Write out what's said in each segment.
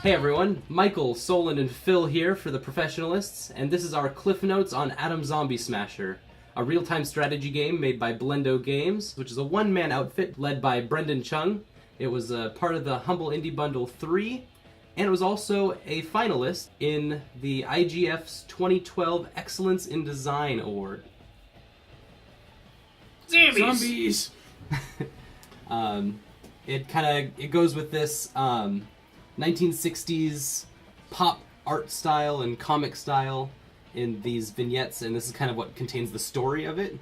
Hey everyone, Michael, Solon, and Phil here for the Professionalists, and this is our CliffNotes on Atom Zombie Smasher, a real-time strategy game made by Blendo Games, which is a one-man outfit led by Brendan Chung. It was part of the Humble Indie Bundle 3, and it was also a finalist in the IGF's 2012 Excellence in Design Award. Zombies! It goes with this 1960s pop art style and comic style in these vignettes, and this is kind of what contains the story of it.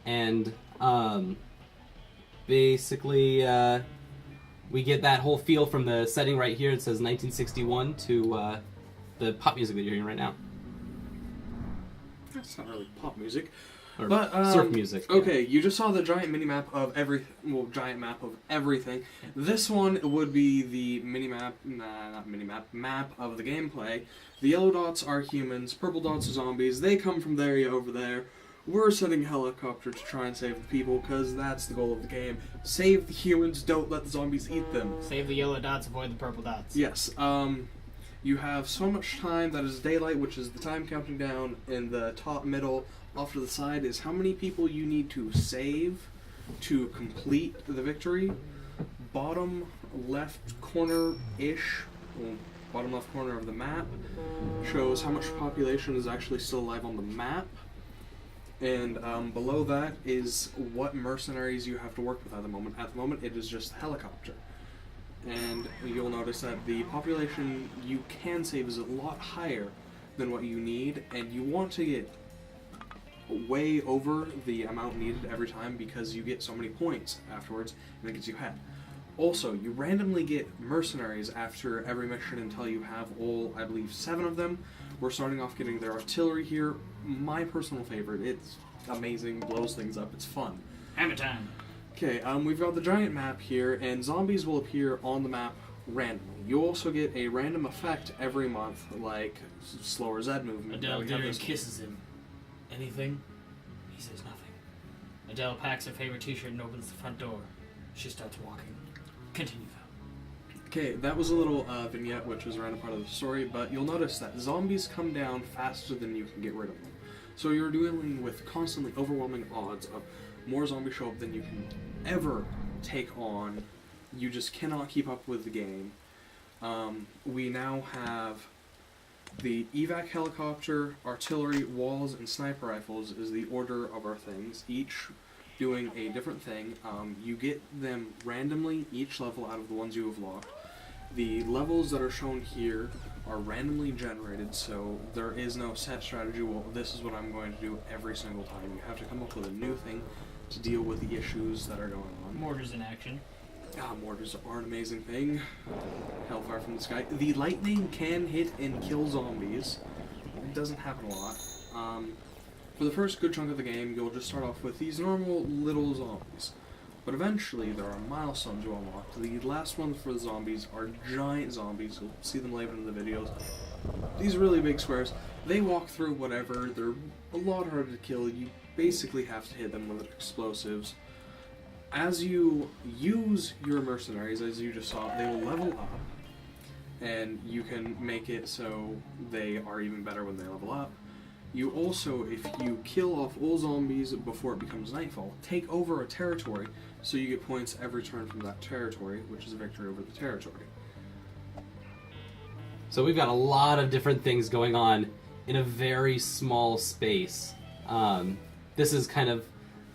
And basically we get that whole feel from the setting right here. It says 1961 to the pop music that you're hearing right now. That's not really pop music. Or but surf music. Okay, you just saw the giant mini-map of giant map of everything. This one would be the map of the gameplay. The yellow dots are humans, purple dots are zombies. They come from the area over there. We're sending a helicopter to try and save the people, because that's the goal of the game. Save the humans, don't let the zombies eat them. Save the yellow dots, avoid the purple dots. Yes, you have so much time. That is daylight, which is the time counting down. In the top middle, off to the side, is how many people you need to save to complete the victory. Bottom left corner-ish, bottom left corner of the map shows how much population is actually still alive on the map. And below that is what mercenaries you have to work with at the moment. At the moment, it is just the helicopter. And you'll notice that the population you can save is a lot higher than what you need, and you want to get way over the amount needed every time because you get so many points afterwards, and it gets you ahead. Also, you randomly get mercenaries after every mission until you have all, I believe, 7 of them. We're starting off getting their artillery here. My personal favorite. It's amazing, blows things up, it's fun. Hammer time. Okay, we've got the giant map here, and zombies will appear on the map randomly. You also get a random effect every month, like slower Zed movement. Adele Deering kisses him. Anything? He says nothing. Adele packs her favorite t-shirt and opens the front door. She starts walking. Continue, Phil. Okay, that was a little vignette, which was a random part of the story, but you'll notice that zombies come down faster than you can get rid of them. So you're dealing with constantly overwhelming odds of more zombies show up than you can ever take on. You just cannot keep up with the game. We now have the evac helicopter, artillery, walls, and sniper rifles is the order of our things, each doing a different thing. You get them randomly each level out of the ones you have locked. The levels that are shown here are randomly generated, so there is no set strategy. Well, this is what I'm going to do every single time. You have to come up with a new thing to deal with the issues that are going on. Mortars in action. Mortars are an amazing thing. Hellfire from the sky. The lightning can hit and kill zombies. It doesn't happen a lot. For the first good chunk of the game, you'll just start off with these normal little zombies. But eventually, there are milestones you unlock. The last ones for the zombies are giant zombies. You'll see them later in the videos. These really big squares. They walk through whatever. They're a lot harder to kill. You basically have to hit them with explosives. As you use your mercenaries, as you just saw, they will level up. And you can make it so they are even better when they level up. You also, if you kill off all zombies before it becomes nightfall, take over a territory, so you get points every turn from that territory, which is a victory over the territory. So we've got a lot of different things going on in a very small space. This is kind of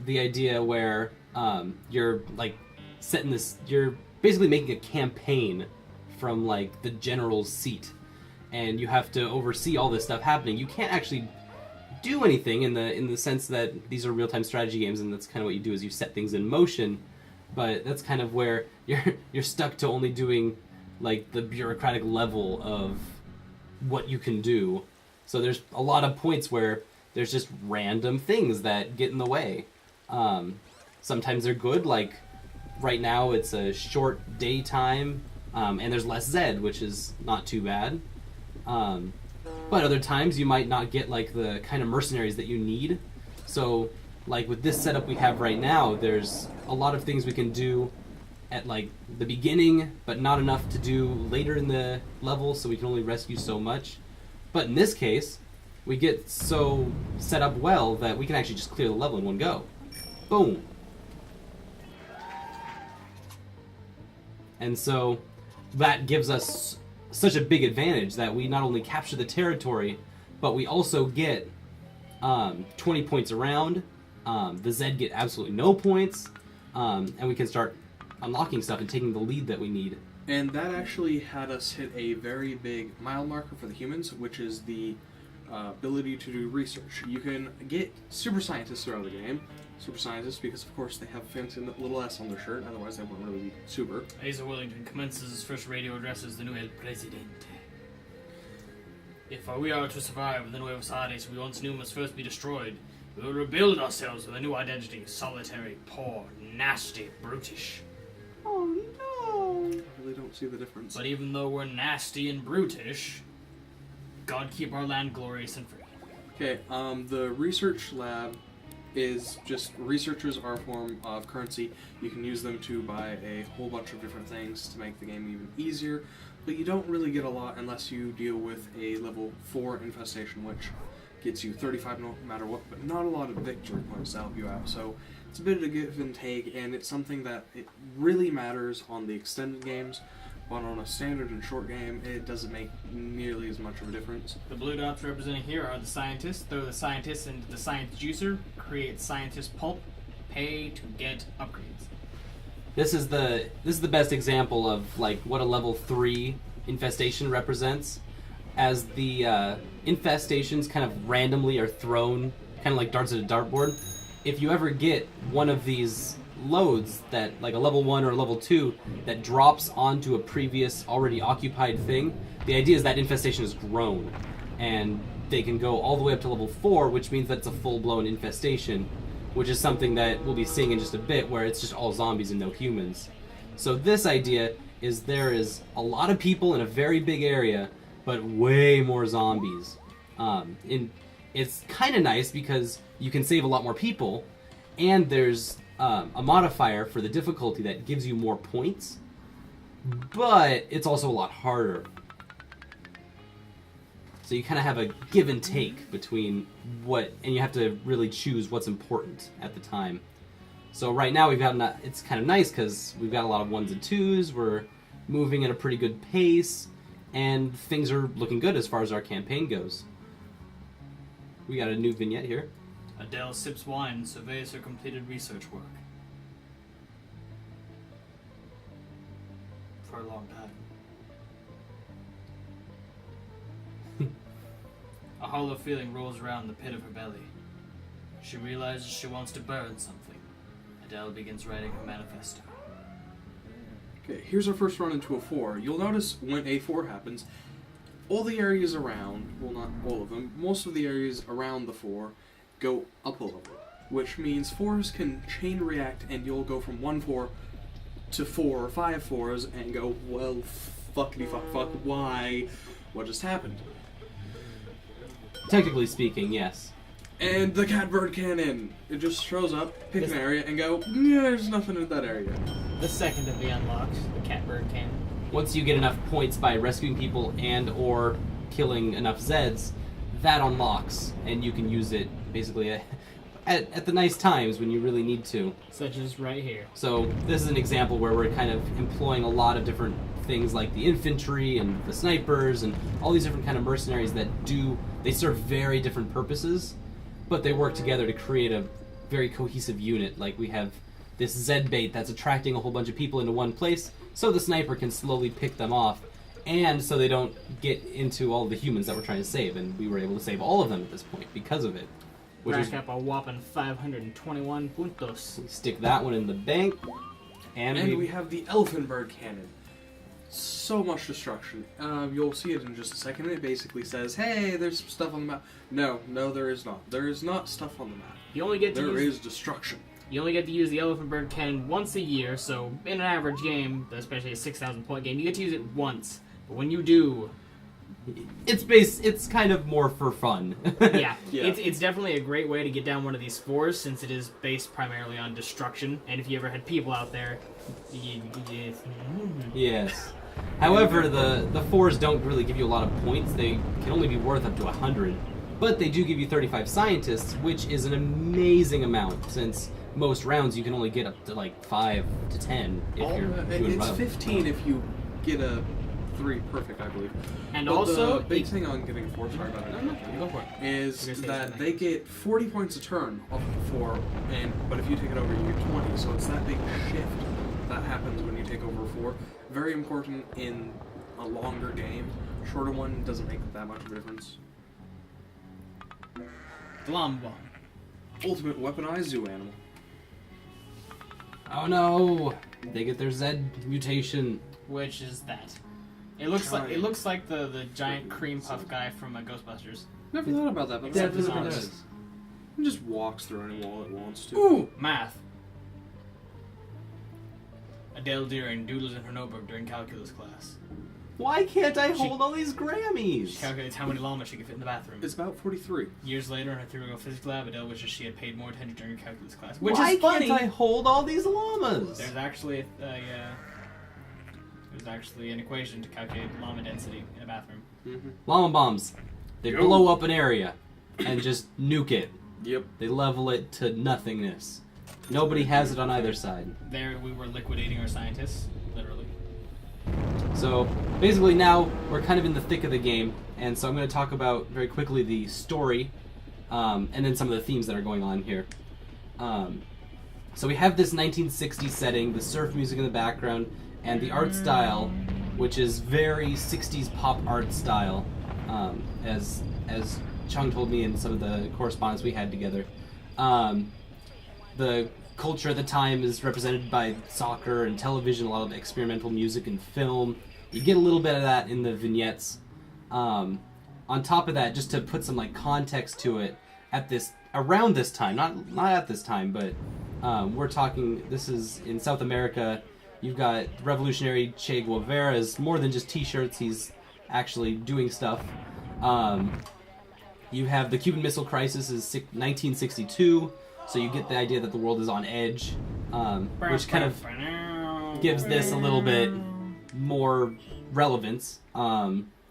the idea where you're like setting this, you're basically making a campaign from like the general's seat, and you have to oversee all this stuff happening. You can't actually do anything in the sense that these are real-time strategy games, and that's kind of what you do is you set things in motion. But that's kind of where you're stuck to only doing like the bureaucratic level of what you can do. So there's a lot of points where there's just random things that get in the way. Sometimes they're good, like right now it's a short daytime, and there's less Zed, which is not too bad. But other times you might not get like the kind of mercenaries that you need. So like with this setup we have right now, there's a lot of things we can do at like the beginning, but not enough to do later in the level, so we can only rescue so much. But in this case, we get so set up well that we can actually just clear the level in one go. Boom. And so that gives us such a big advantage that we not only capture the territory, but we also get 20 points around. The Zed get absolutely no points, and we can start unlocking stuff and taking the lead that we need. And that actually had us hit a very big mile marker for the humans, which is the ability to do research. You can get super scientists throughout the game. Super scientists, because of course they have a fancy little S on their shirt, otherwise they wouldn't really be super. Asa Wellington commences his first radio address as the Nuevo Presidente. If we are to survive the Nuevos Aires we once knew must first be destroyed, we will rebuild ourselves with a new identity, solitary, poor, nasty, brutish. Oh no! I really don't see the difference. But even though we're nasty and brutish, God keep our land glorious and free. Okay, the research lab is just, researchers are a form of currency. You can use them to buy a whole bunch of different things to make the game even easier, but you don't really get a lot unless you deal with a level 4 infestation, which gets you 35 no matter what, but not a lot of victory points to help you out. So it's a bit of a give and take, and it's something that it really matters on the extended games, but on a standard and short game, it doesn't make nearly as much of a difference. The blue dots represented here are the scientists. Throw the scientists into the science juicer, create scientist pulp, pay to get upgrades. This is the best example of like what a level 3 infestation represents, as the infestations kind of randomly are thrown, kind of like darts at a dartboard. If you ever get one of these loads that, like a level 1 or a level 2, that drops onto a previous already occupied thing, the idea is that infestation has grown, and they can go all the way up to level 4, which means that it's a full-blown infestation, which is something that we'll be seeing in just a bit, where it's just all zombies and no humans. So this idea is there is a lot of people in a very big area, but way more zombies. It's kind of nice because you can save a lot more people, and there's a modifier for the difficulty that gives you more points, but it's also a lot harder. So you kind of have a give and take between and you have to really choose what's important at the time. So right now it's kind of nice because we've got a lot of 1s and 2s, we're moving at a pretty good pace, and things are looking good as far as our campaign goes. We got a new vignette here. Adele sips wine and surveys her completed research work. For a long time. A hollow feeling rolls around the pit of her belly. She realizes she wants to burn something. Adele begins writing her manifesto. Okay, here's our first run into a 4. You'll notice when a 4 happens, all the areas around, well not all of them, most of the areas around the 4 go up a level, which means 4s can chain react, and you'll go from 1-4 to 4 or 5 4s and go, well, fuckity fuck, why? What just happened? Technically speaking, yes. And the catbird cannon! It just shows up, pick an area, and go, yeah, there's nothing in that area. The second of the unlocks, the catbird cannon. Once you get enough points by rescuing people and or killing enough Zeds, that unlocks, and you can use it basically at the nice times when you really need to. Such as right here. So this is an example where we're kind of employing a lot of different things like the infantry and the snipers and all these different kind of mercenaries that they serve very different purposes, but they work together to create a very cohesive unit. Like we have this Zed bait that's attracting a whole bunch of people into one place, so the sniper can slowly pick them off, and so they don't get into all the humans that we're trying to save, and we were able to save all of them at this point because of it. Rack up a whopping 521 puntos. We stick that one in the bank, and we have the elephant bird cannon. So much destruction. You'll see it in just a second. It basically says, hey, there's some stuff on the map. No, there is not. There is not stuff on the map. There is destruction. You only get to use the elephant bird cannon once a year, so in an average game, especially a 6,000 point game, you get to use it once. But when you do, It's kind of more for fun. Yeah. Yeah. It's definitely a great way to get down one of these spores since it is based primarily on destruction. And if you ever had people out there, Yes. However, the fours don't really give you a lot of points. They can only be worth up to 100. But they do give you 35 scientists, which is an amazing amount, since most rounds you can only get up to like 5 to 10 if you're doing it's well. 15 if you get a 3 perfect, I believe. And But also, the big thing on getting a 4, sorry about it, go for it. is You're gonna say that something. they get 40 points a turn off of the 4, but if you take it over, you get 20. So it's that big shift that happens when you take over a 4. Very important in a longer game. Shorter one doesn't make that much of a difference. Glom bomb. Ultimate weaponized zoo animal. Oh no! They get their Zed mutation. Which is that? It looks like the giant cream puff guy from Ghostbusters. Never thought about that, but Except that it's really honest. does. It just walks through any wall it wants to. Ooh, math. Adele Deering doodles in her notebook during calculus class. Why can't I hold all these She Grammys? calculates how many llamas she can fit in the bathroom. It's about 43. Years later, in her theoretical physics lab, Adele wishes she had paid more attention during calculus class. Which Why is funny. can't I hold all these llamas? There's actually there's actually an equation to calculate llama density in a bathroom. Mm-hmm. Llama bombs. They Yo. blow up an area and just nuke it. Yep. They level it to nothingness. Nobody has it on either side. There, we were liquidating our scientists, literally. So basically now we're kind of in the thick of the game, and so I'm going to talk about very quickly the story, and then some of the themes that are going on here. So we have this 1960s setting, the surf music in the background, and the art style, which is very 60s pop art style, as Chung told me in some of the correspondence we had together. The culture at the time is represented by soccer and television, a lot of experimental music and film. You get a little bit of that in the vignettes. On top of that, just to put some like context to it, around this time, not at this time, but we're talking. This is in South America. You've got Revolutionary Che Guevara is more than just T-shirts. He's actually doing stuff. You have the Cuban Missile Crisis is 1962. So you get the idea that the world is on edge, which kind of gives this a little bit more relevance,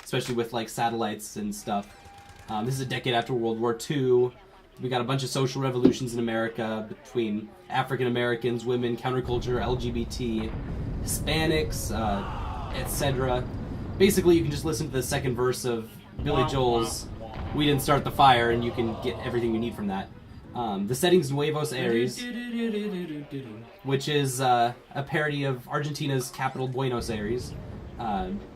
especially with like satellites and stuff. This is a decade after World War II. We got a bunch of social revolutions in America between African Americans, women, counterculture, LGBT, Hispanics, etc. Basically, you can just listen to the second verse of Billy Joel's "We Didn't Start the Fire," and you can get everything you need from that. The setting's Nuevos Aires, which is a parody of Argentina's capital, Buenos Aires,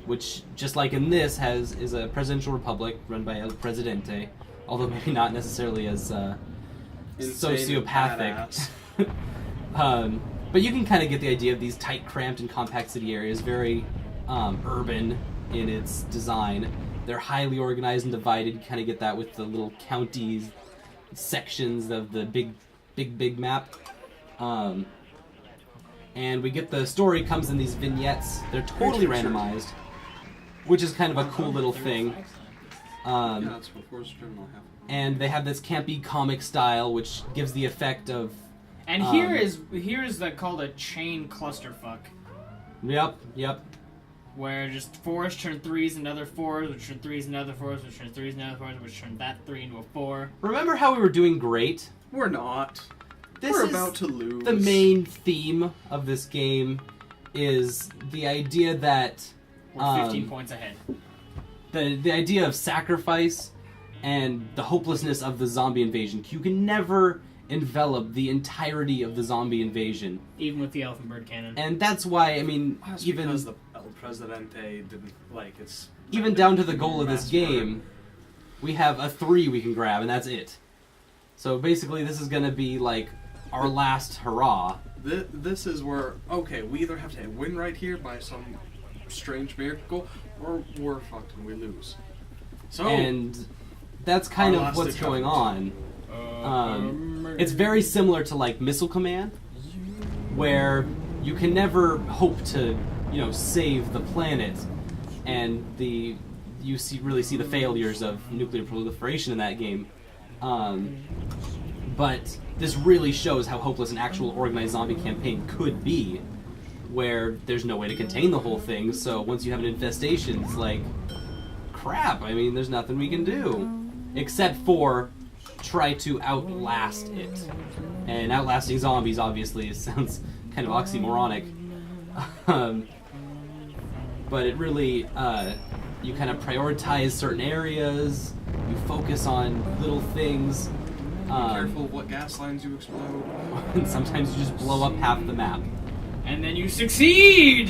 which, just like in this, is a presidential republic run by El Presidente, although maybe not necessarily as Insane sociopathic. badass. But you can kind of get the idea of these tight, cramped, and compact city areas, very urban in its design. They're highly organized and divided. You kind of get that with the little counties, sections of the big map. And we get the story comes in these vignettes. They're totally randomized, which is kind of a cool little thing. Yeah, that's what Force Terminal have. And they have this campy comic style, which gives the effect of... And here is called a chain clusterfuck, Yep. where just 4s turn 3s into other 4s, which turn 3s into other 4s, which turn 3s into other 4s, which turn that 3 into a 4. Remember how we were doing great? We're not. This We're is about to lose. The main theme of this game is the idea that... We're 15 points ahead. The idea of sacrifice and the hopelessness of the zombie invasion. You can never envelop the entirety of the zombie invasion. Even with the Elephant Bird Cannon. And that's why, I mean, That's even... because the El Presidente didn't like it's. Even down to the goal of this game, we have a 3 we can grab, and that's it. So basically, this is going to be like our last hurrah. This is where, okay, we either have to win right here by some strange miracle, or we're fucked and we lose. So, And that's kind Our of last what's going on. attempt. It's very similar to like Missile Command, where you can never hope to, save the planet, and you really see the failures of nuclear proliferation in that game. But this really shows how hopeless an actual organized zombie campaign could be, where there's no way to contain the whole thing, so once you have an infestation, it's like, crap, I mean, there's nothing we can do. Except for try to outlast it. And outlasting zombies, obviously, sounds kind of oxymoronic. But it really, you kind of prioritize certain areas, you focus on little things. Be careful of what gas lines you explode. And sometimes you just blow up half the map. And then you succeed!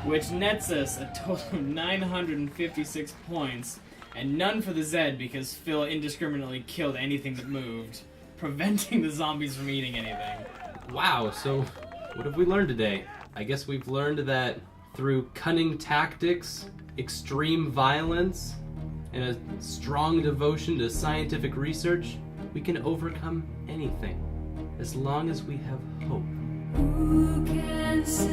Which nets us a total of 956 points, and none for the Zed because Phil indiscriminately killed anything that moved, preventing the zombies from eating anything. Wow, so what have we learned today? I guess we've learned that through cunning tactics, extreme violence, and a strong devotion to scientific research, we can overcome anything, as long as we have hope. Who can say